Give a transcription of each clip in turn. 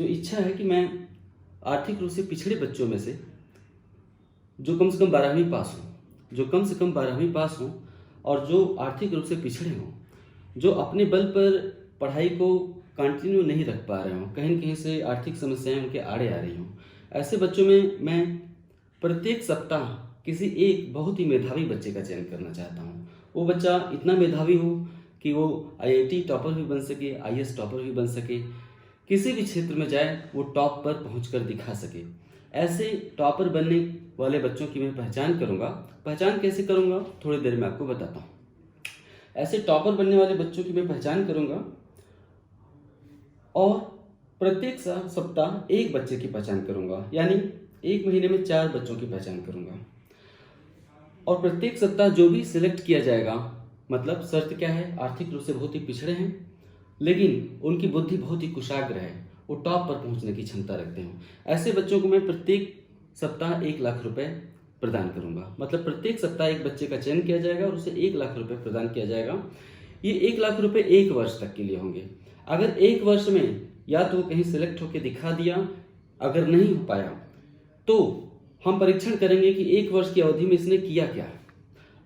जो इच्छा है कि मैं आर्थिक रूप से पिछड़े बच्चों में से जो कम से कम 12वीं पास हों, जो कम से कम 12वीं पास हों और जो आर्थिक रूप से पिछड़े हों, जो अपने बल पर पढ़ाई को कंटिन्यू नहीं रख पा रहे हों, कहीं न कहीं से आर्थिक समस्याएँ उनके आड़े आ रही हों। ऐसे बच्चों में मैं प्रत्येक सप्ताह किसी एक बहुत ही मेधावी बच्चे का चयन करना चाहता हूँ। वो बच्चा इतना मेधावी हो कि वो आईआईटी टॉपर भी बन सके, आईएएस टॉपर भी बन सके, किसी भी क्षेत्र में जाए वो टॉप पर पहुँचकर दिखा सके। ऐसे टॉपर बनने वाले बच्चों की मैं पहचान करूँगा। पहचान कैसे करूँगा, थोड़ी देर में आपको बताता हूँ। ऐसे टॉपर बनने वाले बच्चों की मैं पहचान करूँगा और प्रत्येक सप्ताह एक बच्चे की पहचान करूँगा, यानी एक महीने में 4 बच्चों की पहचान करूँगा। और प्रत्येक सप्ताह जो भी सिलेक्ट किया जाएगा, मतलब शर्त क्या है, आर्थिक रूप से बहुत ही पिछड़े हैं लेकिन उनकी बुद्धि बहुत ही कुशाग्र है, वो टॉप पर पहुंचने की क्षमता रखते हैं। ऐसे बच्चों को मैं प्रत्येक सप्ताह 1 लाख रुपए प्रदान करूंगा। मतलब प्रत्येक सप्ताह एक बच्चे का चयन किया जाएगा और उसे 1 लाख रुपए प्रदान किया जाएगा। ये 1 लाख रुपए 1 वर्ष तक के लिए होंगे। अगर 1 वर्ष में या तो कहीं सेलेक्ट होकर दिखा दिया, अगर नहीं हो पाया तो हम परीक्षण करेंगे कि 1 वर्ष की अवधि में इसने किया क्या।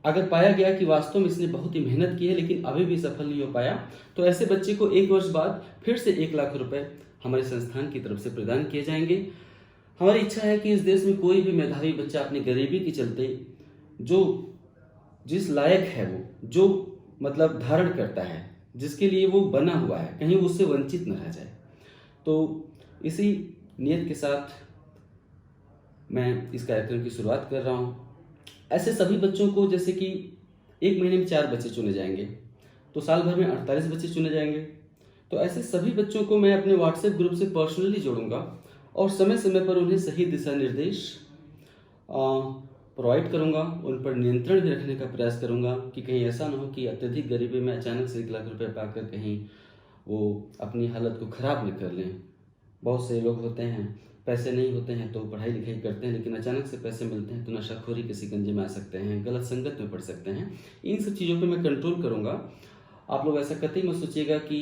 अगर पाया गया कि वास्तव में इसने बहुत ही मेहनत की है लेकिन अभी भी सफल नहीं हो पाया, तो ऐसे बच्चे को 1 वर्ष बाद फिर से 1 लाख रुपए हमारे संस्थान की तरफ से प्रदान किए जाएंगे। हमारी इच्छा है कि इस देश में कोई भी मेधावी बच्चा अपनी गरीबी के चलते जो जिस लायक है, वो जो मतलब धारण करता है, जिसके लिए वो बना हुआ है, कहीं वो उससे वंचित न रह जाए। तो इसी नियत के साथ मैं इस कार्यक्रम की शुरुआत कर रहा हूँ। ऐसे सभी बच्चों को, जैसे कि एक महीने में 4 बच्चे चुने जाएंगे तो साल भर में 48 बच्चे चुने जाएंगे। तो ऐसे सभी बच्चों को मैं अपने व्हाट्सएप ग्रुप से पर्सनली जोड़ूंगा और समय समय पर उन्हें सही दिशा निर्देश प्रोवाइड करूंगा। उन पर नियंत्रण भी रखने का प्रयास करूंगा कि कहीं ऐसा ना हो कि अत्यधिक गरीबी में अचानक से 1 लाख रुपए पाकर कहीं वो अपनी हालत को ख़राब न कर लें। बहुत से लोग होते हैं, पैसे नहीं होते हैं तो पढ़ाई लिखाई करते हैं, लेकिन अचानक से पैसे मिलते हैं तो नशाखोरी के शिकंजे में आ सकते हैं, गलत संगत में पड़ सकते हैं। इन सब चीज़ों पे मैं कंट्रोल करूँगा। आप लोग ऐसा कतई मत सोचिएगा कि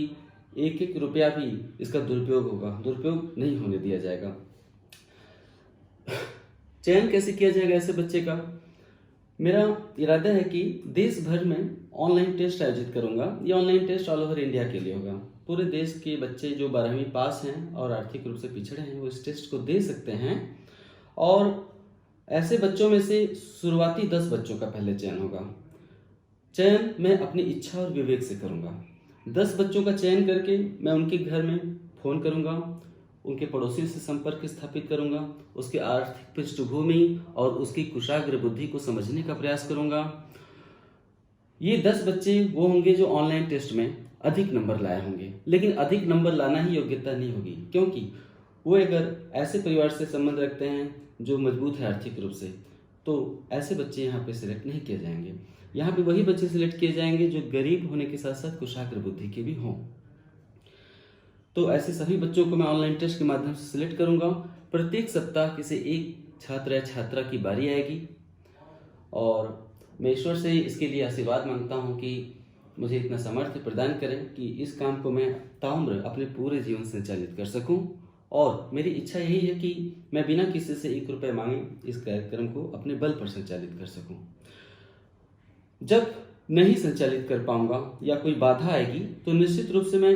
एक एक रुपया भी इसका दुरुपयोग होगा। दुरुपयोग नहीं होने दिया जाएगा। चयन कैसे किया जाएगा ऐसे बच्चे का? मेरा इरादा है कि देश भर में ऑनलाइन टेस्ट आयोजित करूंगा। ये online test all over India के लिए होगा। पूरे देश के बच्चे जो 12वीं पास हैं और आर्थिक रूप से पिछड़े हैं वो इस टेस्ट को दे सकते हैं। और ऐसे बच्चों में से शुरुआती 10 बच्चों का पहले चयन होगा। चयन मैं अपनी इच्छा और विवेक से करूंगा। 10 बच्चों का चयन करके मैं उनके घर में फ़ोन करूंगा, उनके पड़ोसियों से संपर्क स्थापित करूंगा, उसके आर्थिक पृष्ठभूमि और उसकी कुशाग्र बुद्धि को समझने का प्रयास करूंगा। ये 10 बच्चे वो होंगे जो ऑनलाइन टेस्ट में अधिक नंबर लाए होंगे, लेकिन अधिक नंबर लाना ही योग्यता नहीं होगी, क्योंकि वो अगर ऐसे परिवार से संबंध रखते हैं जो मजबूत है आर्थिक रूप से, तो ऐसे बच्चे यहाँ पे सिलेक्ट नहीं किए जाएंगे। यहाँ पे वही बच्चे सिलेक्ट किए जाएंगे जो गरीब होने के साथ साथ कुशाग्र बुद्धि के भी हों। तो ऐसे सभी बच्चों को मैं ऑनलाइन टेस्ट के माध्यम से सिलेक्ट करूँगा। प्रत्येक सप्ताह किसी एक छात्र या छात्रा की बारी आएगी और मैं ईश्वर से इसके लिए आशीर्वाद मांगता हूँ कि मुझे इतना सामर्थ्य प्रदान करें कि इस काम को मैं ताउम्र अपने पूरे जीवन संचालित कर सकूं। और मेरी इच्छा यही है कि मैं बिना किसी से 1 रुपये मांगे इस कार्यक्रम को अपने बल पर संचालित कर सकूं। जब नहीं संचालित कर पाऊंगा या कोई बाधा आएगी तो निश्चित रूप से मैं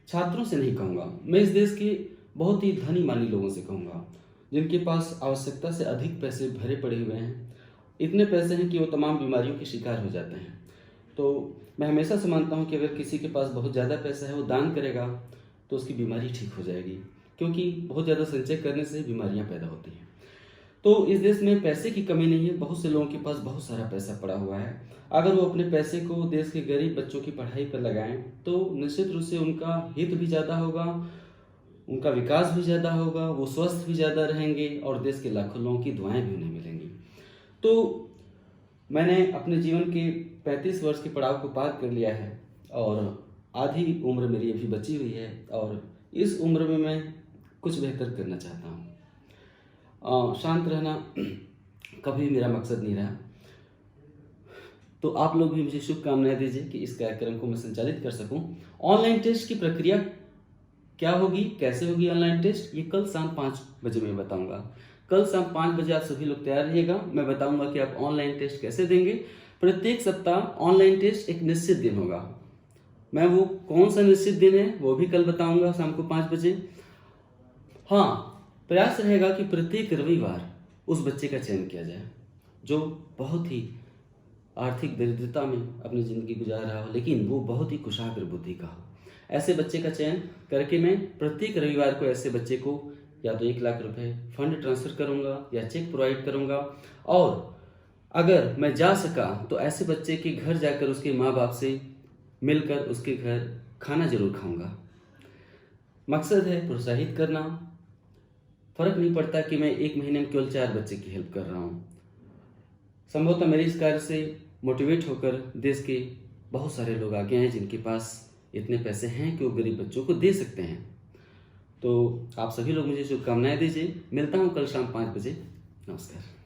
छात्रों से नहीं कहूँगा, मैं इस देश के बहुत ही धनी मानी लोगों से कहूँगा जिनके पास आवश्यकता से अधिक पैसे भरे पड़े हुए हैं। इतने पैसे हैं कि वो तमाम बीमारियों के शिकार हो जाते हैं। तो मैं हमेशा से मानता हूँ कि अगर किसी के पास बहुत ज़्यादा पैसा है, वो दान करेगा तो उसकी बीमारी ठीक हो जाएगी, क्योंकि बहुत ज़्यादा संचय करने से बीमारियाँ पैदा होती हैं। तो इस देश में पैसे की कमी नहीं है, बहुत से लोगों के पास बहुत सारा पैसा पड़ा हुआ है। अगर वो अपने पैसे को देश के गरीब बच्चों की पढ़ाई पर लगाएं तो निश्चित रूप से उनका हित भी ज़्यादा होगा, उनका विकास भी ज़्यादा होगा, वो स्वस्थ भी ज़्यादा रहेंगे और देश के लाखों लोगों की दुआएं भी उन्हें मिलेंगी। तो मैंने अपने जीवन के 35 वर्ष के पड़ाव को पार कर लिया है और आधी उम्र मेरी अभी बची हुई है और इस उम्र में मैं कुछ बेहतर करना चाहता हूँ। शांत रहना कभी मेरा मकसद नहीं रहा। तो आप लोग भी मुझे शुभकामनाएं दीजिए कि इस कार्यक्रम को मैं संचालित कर सकूं। ऑनलाइन टेस्ट की प्रक्रिया क्या होगी, कैसे होगी ऑनलाइन टेस्ट, ये कल शाम 5 बजे मैं बताऊंगा। कल शाम 5 बजे आप सभी लोग तैयार रहिएगा। मैं बताऊंगा कि आप ऑनलाइन टेस्ट कैसे देंगे। प्रत्येक सप्ताह ऑनलाइन टेस्ट एक निश्चित दिन होगा। मैं वो कौन सा निश्चित दिन है वो भी कल बताऊंगा शाम को 5 बजे। हाँ, प्रयास रहेगा कि प्रत्येक रविवार उस बच्चे का चयन किया जाए जो बहुत ही आर्थिक दरिद्रता में अपनी ज़िंदगी गुजार रहा हो, लेकिन वो बहुत ही कुशाग्र बुद्धि का हो। ऐसे बच्चे का चयन करके मैं प्रत्येक रविवार को ऐसे बच्चे को या तो 1 लाख रुपए फंड ट्रांसफ़र करूंगा या चेक प्रोवाइड करूंगा, और अगर मैं जा सका तो ऐसे बच्चे के घर जाकर उसके माँ बाप से मिलकर उसके घर खाना जरूर खाऊंगा। मकसद है प्रोत्साहित करना। फर्क नहीं पड़ता कि मैं 1 महीने में केवल 4 बच्चे की हेल्प कर रहा हूँ। संभवतः मेरे इस कार्य से मोटिवेट होकर देश के बहुत सारे लोग आगे हैं जिनके पास इतने पैसे हैं कि वो गरीब बच्चों को दे सकते हैं। तो आप सभी लोग मुझे शुभकामनाएं दीजिए। मिलता हूँ कल शाम 5 बजे। नमस्कार।